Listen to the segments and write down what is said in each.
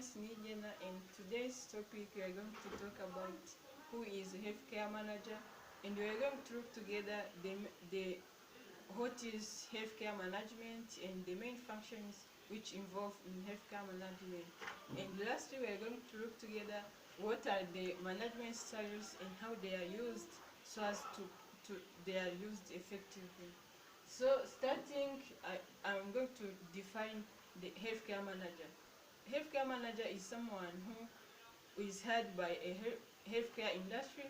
Florence Nigena, and today's topic we are going to talk about who is a healthcare manager, and we are going to look together the what is healthcare management and the main functions which involve in healthcare management. And lastly, we are going to look together what are the management styles and how they are used so as to they are used effectively. So starting, I'm going to define the healthcare manager. Healthcare manager is someone who is head by a healthcare industry,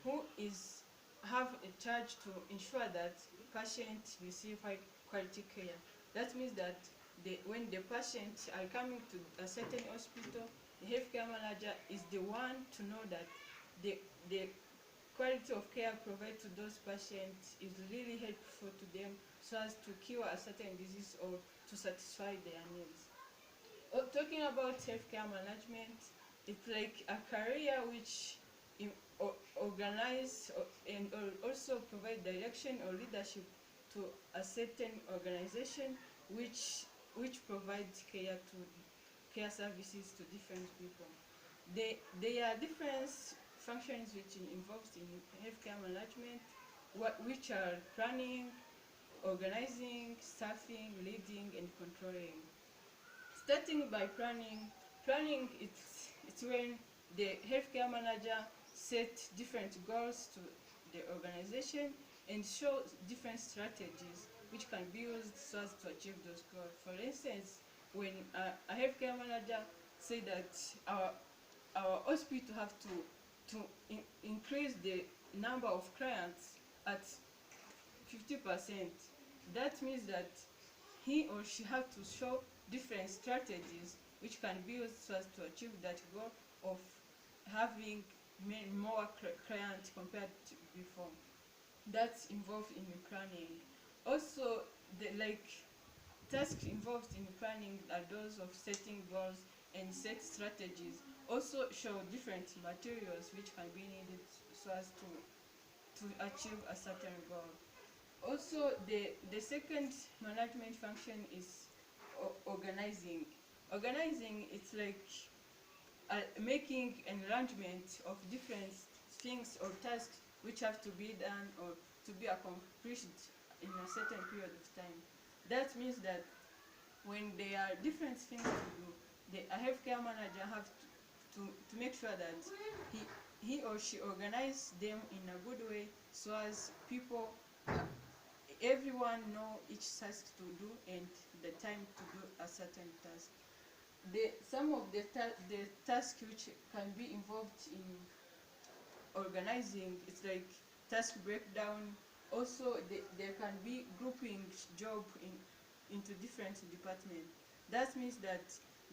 who is have a charge to ensure that patients receive high quality care. That means that when the patients are coming to a certain hospital, the healthcare manager is the one to know that the quality of care provided to those patients is really helpful to them so as to cure a certain disease or to satisfy their needs. Talking about healthcare management, it's like a career which organize and also provide direction or leadership to a certain organization which provides care services to different people. There are different functions which involved in healthcare management, which are planning, organizing, staffing, leading, and controlling. Starting by planning it's when the healthcare manager sets different goals to the organization and shows different strategies which can be used so as to achieve those goals. For instance, when a healthcare manager say that our hospital have to increase the number of clients at 50%, that means that he or she has to show different strategies which can be used so as to achieve that goal of having more clients compared to before. That's involved in the planning. Also, the tasks involved in planning are those of setting goals and set strategies. Also show different materials which can be needed so as to achieve a certain goal. Also, the second management function is organizing. Organizing, it's like making an arrangement of different things or tasks which have to be done or to be accomplished in a certain period of time. That means that when there are different things to do, a healthcare manager have to make sure that he or she organize them in a good way so as everyone know each task to do and the time to do a certain task. Some of the tasks which can be involved in organizing, it's like task breakdown. Also, there can be grouping job into different departments. That means that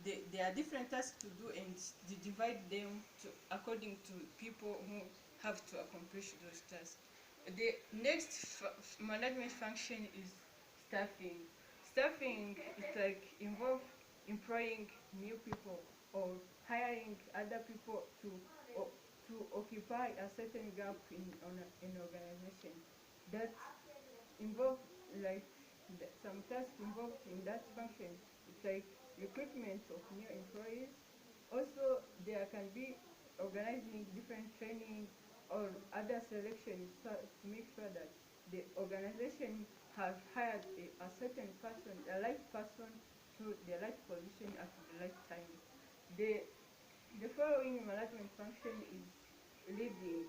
there are different tasks to do and they divide them according to people who have to accomplish those tasks. The next management function is staffing. Staffing is like involve employing new people or hiring other people to occupy a certain gap in an organization. That involve like some tasks involved in that function. It's like recruitment of new employees. Also, there can be organizing different training or other selections to make sure that the organization has hired a certain person, a right person to the right position at the right time. The the following management function is leading.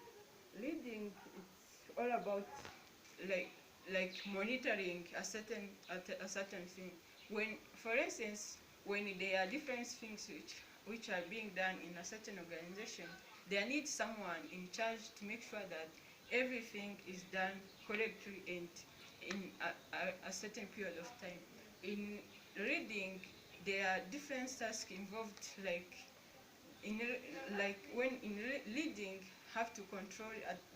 Leading, it's all about like monitoring a certain thing. When, for instance, when there are different things which are being done in a certain organization, there needs someone in charge to make sure that everything is done correctly and in a certain period of time. In reading, there are different tasks involved, in when in leading have to control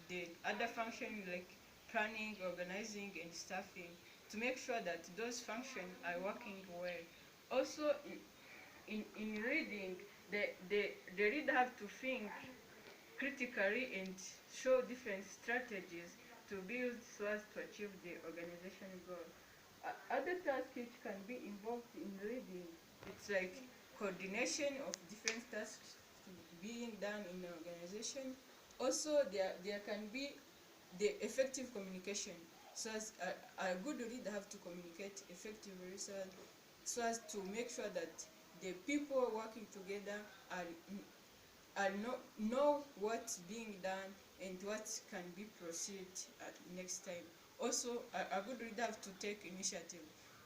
the other function like planning, organizing, and staffing to make sure that those functions are working well. Also, in reading, the reader have to think critically and show different strategies to be used so as to achieve the organization goal. Other tasks which can be involved in reading, it's like coordination of different tasks being done in an organization. Also, there can be the effective communication. So as a good leader have to communicate effectively, so as to make sure that the people working together are know what's being done and what can be proceeded at next time. Also, a good leader have to take initiative.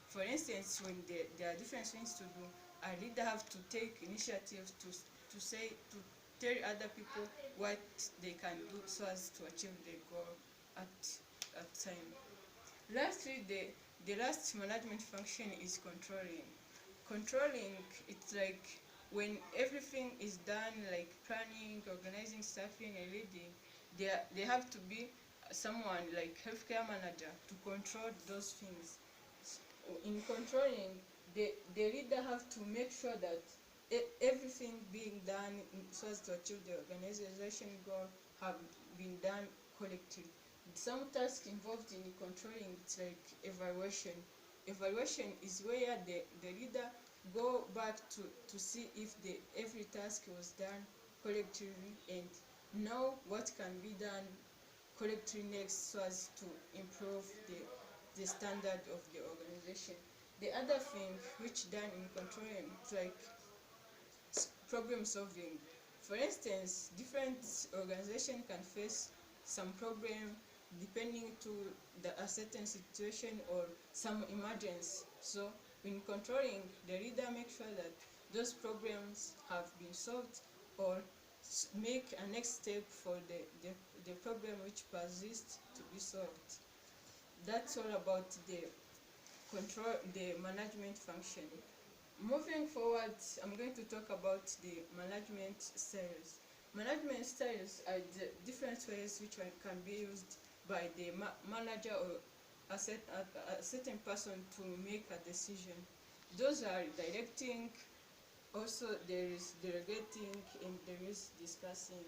For instance, when there are different things to do, a leader have to take initiatives to say, to tell other people what they can do so as to achieve the goal at time. Lastly, the last management function is controlling. Controlling, it's like when everything is done, like planning, organizing, staffing, and leading, they have to be someone like healthcare manager to control those things. In controlling, the leader have to make sure that everything being done so as to achieve the organization goal have been done correctly. Some tasks involved in controlling, it's like evaluation. Evaluation is where the leader go back to see if every task was done correctly and know what can be done correctly next so as to improve the standard of the organization. The other thing which done in controlling is like problem solving. For instance, different organization can face some problem depending to a certain situation or some emergency. So in controlling, the leader makes sure that those problems have been solved or make a next step for the problem which persists to be solved. That's all about the management function. Moving forward, I'm going to talk about the management styles. Management styles are the different ways which can be used by the manager or a certain person to make a decision. Those are directing, also there is delegating, and there is discussing.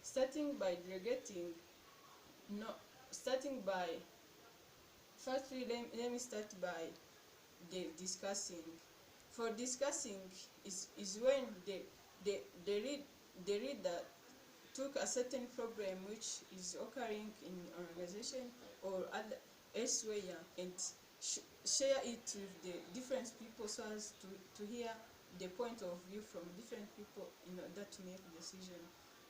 Starting by delegating, no, starting by, firstly let me start by the discussing. For discussing is when the read the reader took a certain problem which is occurring in an organization or other elsewhere and share it with the different people so as to hear the point of view from different people in order to make a decision.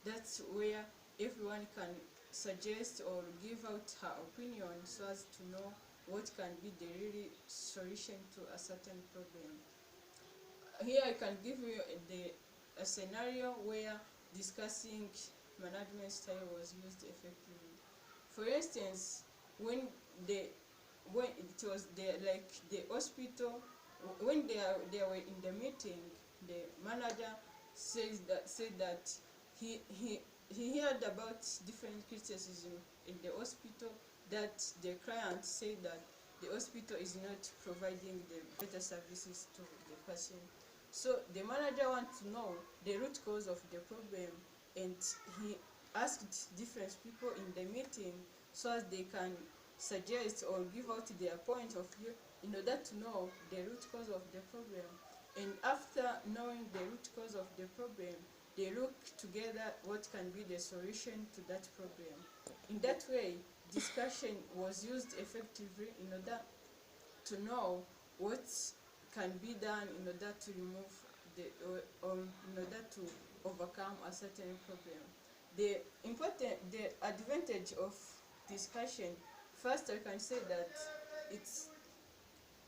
That's where everyone can suggest or give out her opinion so as to know what can be the really solution to a certain problem. Here I can give you a scenario where discussing management style was used effectively. For instance, when the when it was the hospital, when they were in the meeting, the manager said that he heard about different criticism in the hospital, that the client said that the hospital is not providing the better services to the patient. So the manager wants to know the root cause of the problem, and he asked different people in the meeting so as they can suggest or give out their point of view in order to know the root cause of the problem. And after knowing the root cause of the problem, they look together what can be the solution to that problem. In that way, discussion was used effectively in order to know what can be done in order to remove or in order to overcome a certain problem. The advantage of discussion, first I can say that it's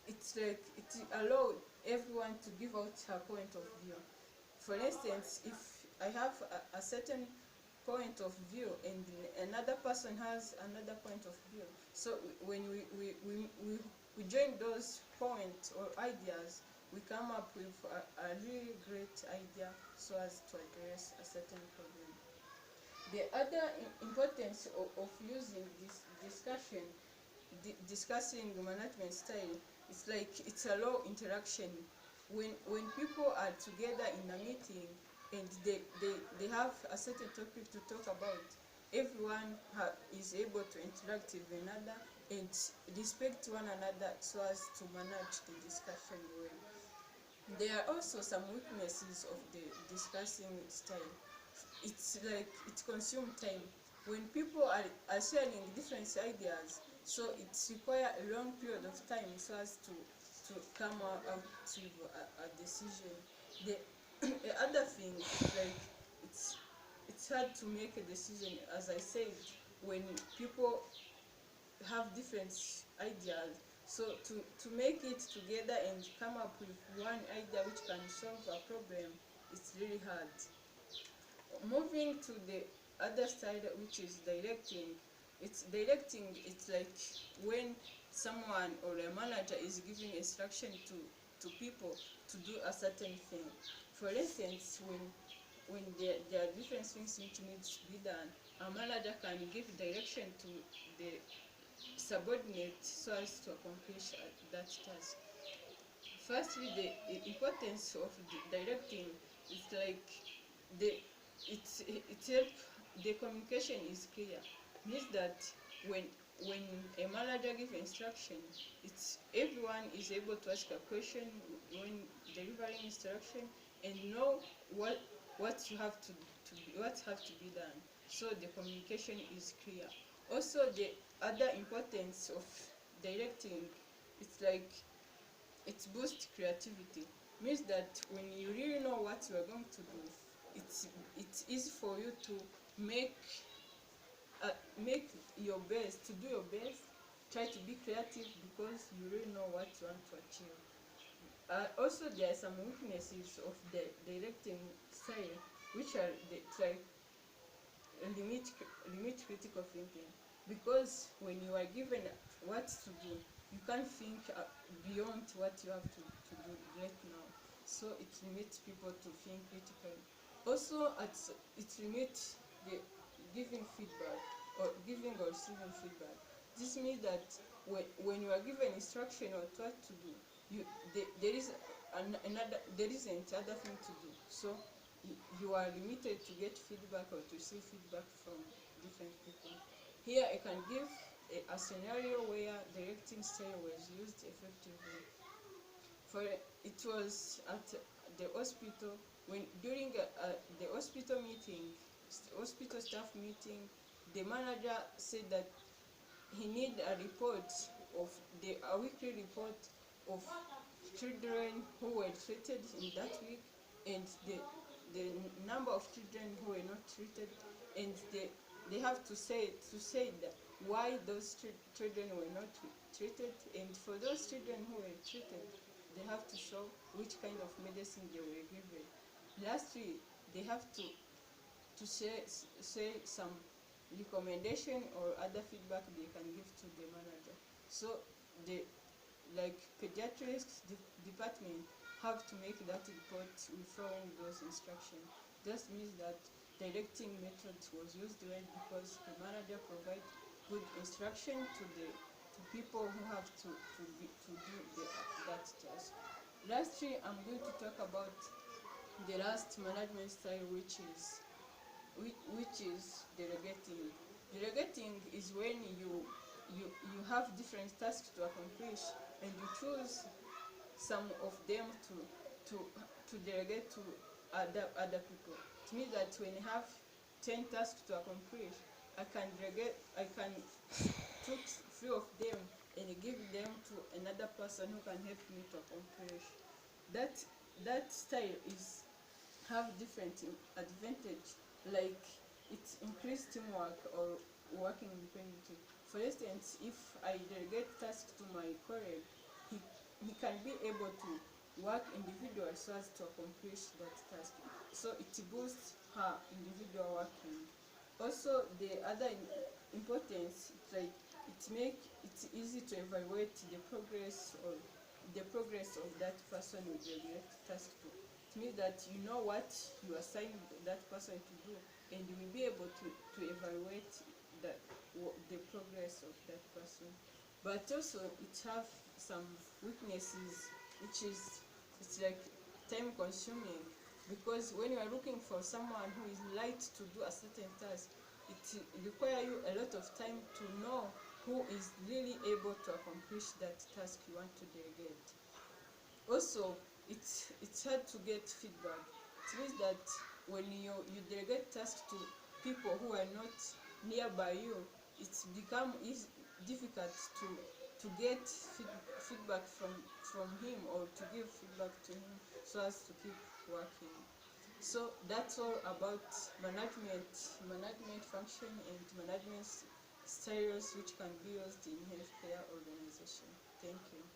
it allows everyone to give out her point of view. For instance, if I have a certain point of view and another person has another point of view, so when we join those points or ideas, we come up with a really great idea so as to address a certain problem. The other importance of using this discussion, discussing management style, it's like it's a low interaction. When people are together in a meeting and they have a certain topic to talk about, everyone is able to interact with another and respect one another so as to manage the discussion well. There are also some weaknesses of the discussing style. It's like it consumes time. When people are sharing different ideas, so it requires a long period of time so as to come out with a decision. The, the other thing is like it's it's hard to make a decision, as I said, when people have different ideas. So to make it together and come up with one idea which can solve a problem, it's really hard. Moving to the other side, which is directing. It's like when someone or a manager is giving instruction to people to do a certain thing. For instance, when there are different things which need to be done, a manager can give direction to the subordinate so as to accomplish that task. Firstly, the importance of directing is like the it help the communication is clear. Means that when when a manager gives instruction, it's everyone is able to ask a question when delivering instruction and know what you have to be, what have to be done. So the communication is clear. Also, the other importance of directing, it's like it boosts creativity. Means that when you really know what you are going to do, it's easy for you to make make your best, to do your best, try to be creative because you really know what you want to achieve. Also, there are some weaknesses of the directing style, which are like limit critical thinking, because when you are given what to do, you can't think beyond what you have to do right now. So it limits people to think critically. Also, it limits the giving feedback or giving or receiving feedback. This means that when you are given instruction or what to do, there is there isn't other thing to do. So you are limited to get feedback or to receive feedback from different people. Here I can give a scenario where directing style was used effectively. For it was at the hospital, when during the hospital meeting, hospital staff meeting, the manager said that he need a report of a weekly report of children who were treated in that week, and the number of children who were not treated, and they have to say that why those children were not treated, and for those children who were treated, they have to show which kind of medicine they were given. Lastly, they have to say some recommendation or other feedback they can give to the manager. So the like pediatrics department have to make that report with following those instructions. This means that directing method was used well because the manager provides good instruction to people who have to do that task. Lastly, I'm going to talk about the last management style, which is delegating. Delegating is when you have different tasks to accomplish and you choose some of them to to delegate to other people. It means that when you have 10 tasks to accomplish, I can take few of them and give them to another person who can help me to accomplish. That that style is have different advantage, like it increase teamwork or working independently. For instance, if I delegate tasks to my colleague, he, he can be able to work individually so as to accomplish that task. So it boosts her individual working. Also, the other importance, like it easy to evaluate the progress of that person you delegate task to. It means that you know what you assign that person to do, and you will be able to evaluate the, the progress of that person. But also it have some weaknesses, which is it's like time consuming, because when you are looking for someone who is light to do a certain task, it requires you a lot of time to know who is really able to accomplish that task you want to delegate. Also, it's hard to get feedback. It means that when you delegate tasks to people who are not nearby you, it's become difficult to get feedback from him, or to give feedback to him, so as to keep working. So that's all about management function and management styles which can be used in healthcare organization. Thank you.